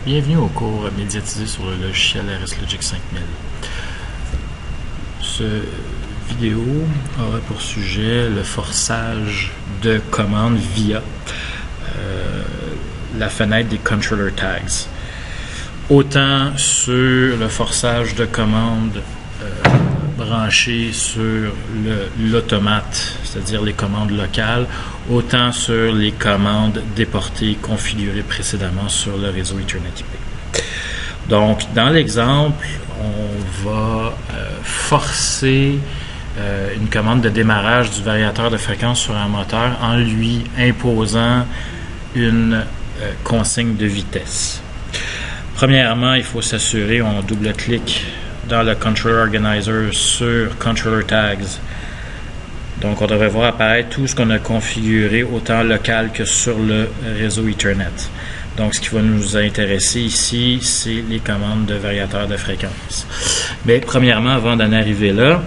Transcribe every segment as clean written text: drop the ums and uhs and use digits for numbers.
Bienvenue au cours médiatisé sur le logiciel RSLogic 5000. Cette vidéo aura pour sujet le forçage de commandes via la fenêtre des controller tags. Autant sur le forçage de commandes branchées sur l'automate, c'est-à-dire les commandes locales, autant sur les commandes déportées configurées précédemment sur le réseau Ethernet IP. Donc, dans l'exemple, on va forcer une commande de démarrage du variateur de fréquence sur un moteur en lui imposant une consigne de vitesse. Premièrement, il faut s'assurer, on double-clique dans le Controller Organizer sur Controller Tags. Donc, on devrait voir apparaître tout ce qu'on a configuré autant local que sur le réseau Ethernet. Donc, ce qui va nous intéresser ici, c'est les commandes de variateur de fréquence. Mais premièrement, avant d'en arriver là,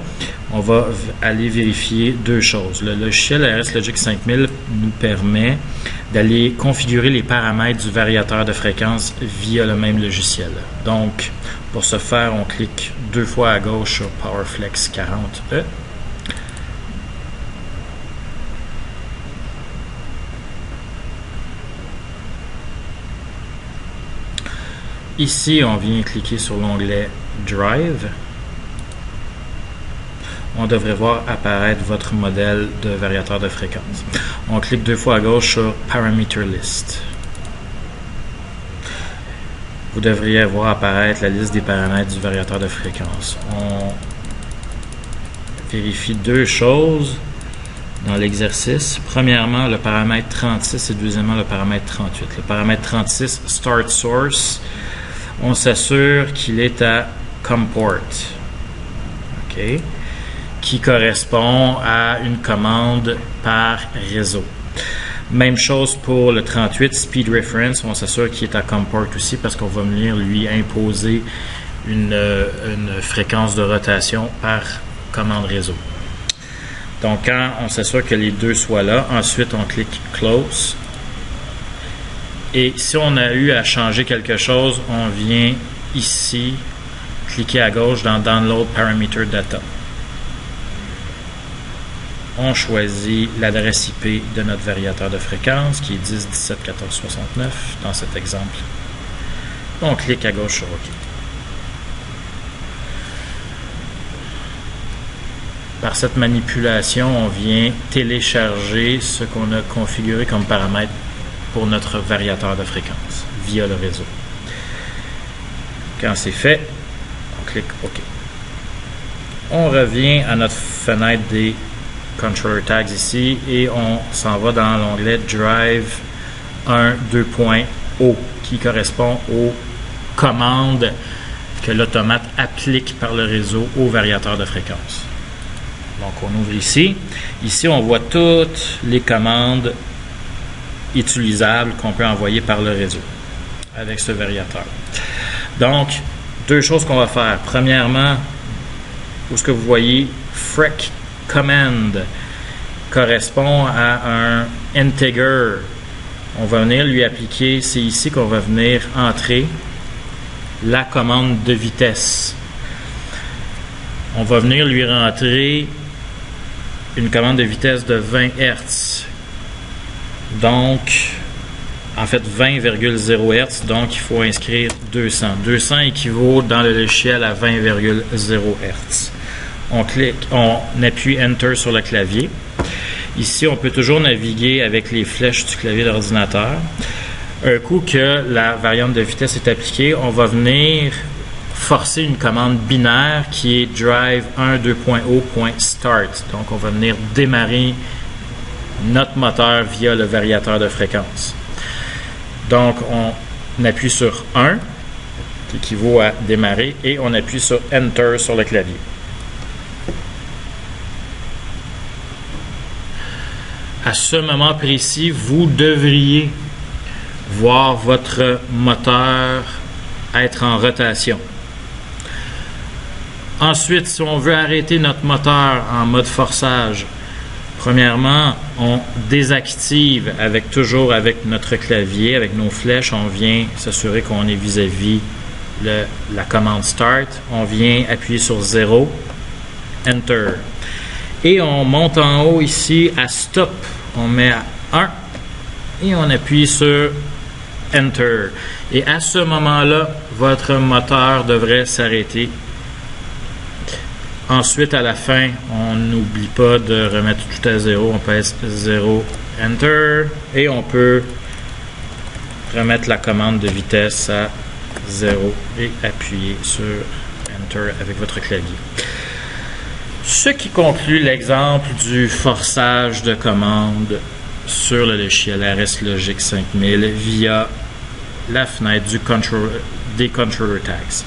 on va aller vérifier deux choses. Le logiciel RSLogic 5000 nous permet d'aller configurer les paramètres du variateur de fréquence via le même logiciel. Donc, pour ce faire, on clique deux fois à gauche sur PowerFlex 40E. Ici, on vient cliquer sur l'onglet Drive. On devrait voir apparaître votre modèle de variateur de fréquence. On clique deux fois à gauche sur Parameter List. Vous devriez voir apparaître la liste des paramètres du variateur de fréquence. On vérifie deux choses dans l'exercice. Premièrement, le paramètre 36 et deuxièmement, le paramètre 38. Le paramètre 36, Start Source, on s'assure qu'il est à Comport. OK? Qui correspond à une commande par réseau. Même chose pour le 38, Speed Reference, on s'assure qu'il est à Comport aussi parce qu'on va venir lui imposer une fréquence de rotation par commande réseau. Donc, quand on s'assure que les deux soient là, ensuite on clique Close. Et si on a eu à changer quelque chose, on vient ici cliquer à gauche dans Download Parameter Data. On choisit l'adresse IP de notre variateur de fréquence qui est 10.17.14.69 dans cet exemple. On clique à gauche sur OK. Par cette manipulation, on vient télécharger ce qu'on a configuré comme paramètre pour notre variateur de fréquence via le réseau. Quand c'est fait, on clique OK. On revient à notre fenêtre des Controller Tags ici et on s'en va dans l'onglet Drive 1.2.0 qui correspond aux commandes que l'automate applique par le réseau au variateur de fréquence. Donc on ouvre ici. Ici on voit toutes les commandes utilisables qu'on peut envoyer par le réseau avec ce variateur. Donc, deux choses qu'on va faire. Premièrement, où est-ce que vous voyez Frec Command correspond à un integer. On va venir lui appliquer, c'est ici qu'on va venir entrer la commande de vitesse. On va venir lui rentrer une commande de vitesse de 20 Hz. Donc, en fait 20,0 Hz, donc il faut inscrire 200. 200 équivaut dans le logiciel à 20,0 Hz. On appuie Enter sur le clavier. Ici, on peut toujours naviguer avec les flèches du clavier d'ordinateur. Un coup que la variante de vitesse est appliquée, on va venir forcer une commande binaire qui est drive 1.2.0.start. Donc, on va venir démarrer notre moteur via le variateur de fréquence. Donc, on appuie sur 1, qui équivaut à démarrer, et on appuie sur Enter sur le clavier. À ce moment précis, vous devriez voir votre moteur être en rotation. Ensuite, si on veut arrêter notre moteur en mode forçage, Premièrement, on désactive toujours avec notre clavier, avec nos flèches, on vient s'assurer qu'on est vis-à-vis la commande Start. On vient appuyer sur 0, Enter. Et on monte en haut ici à Stop. On met à 1 et on appuie sur Enter. Et à ce moment-là, votre moteur devrait s'arrêter. Ensuite, à la fin, on n'oublie pas de remettre tout à 0. On pèse 0, Enter. Et on peut remettre la commande de vitesse à 0 et appuyer sur Enter avec votre clavier. Ce qui conclut l'exemple du forçage de commande sur le logiciel RS Logic 5000 via la fenêtre des Controller Tags.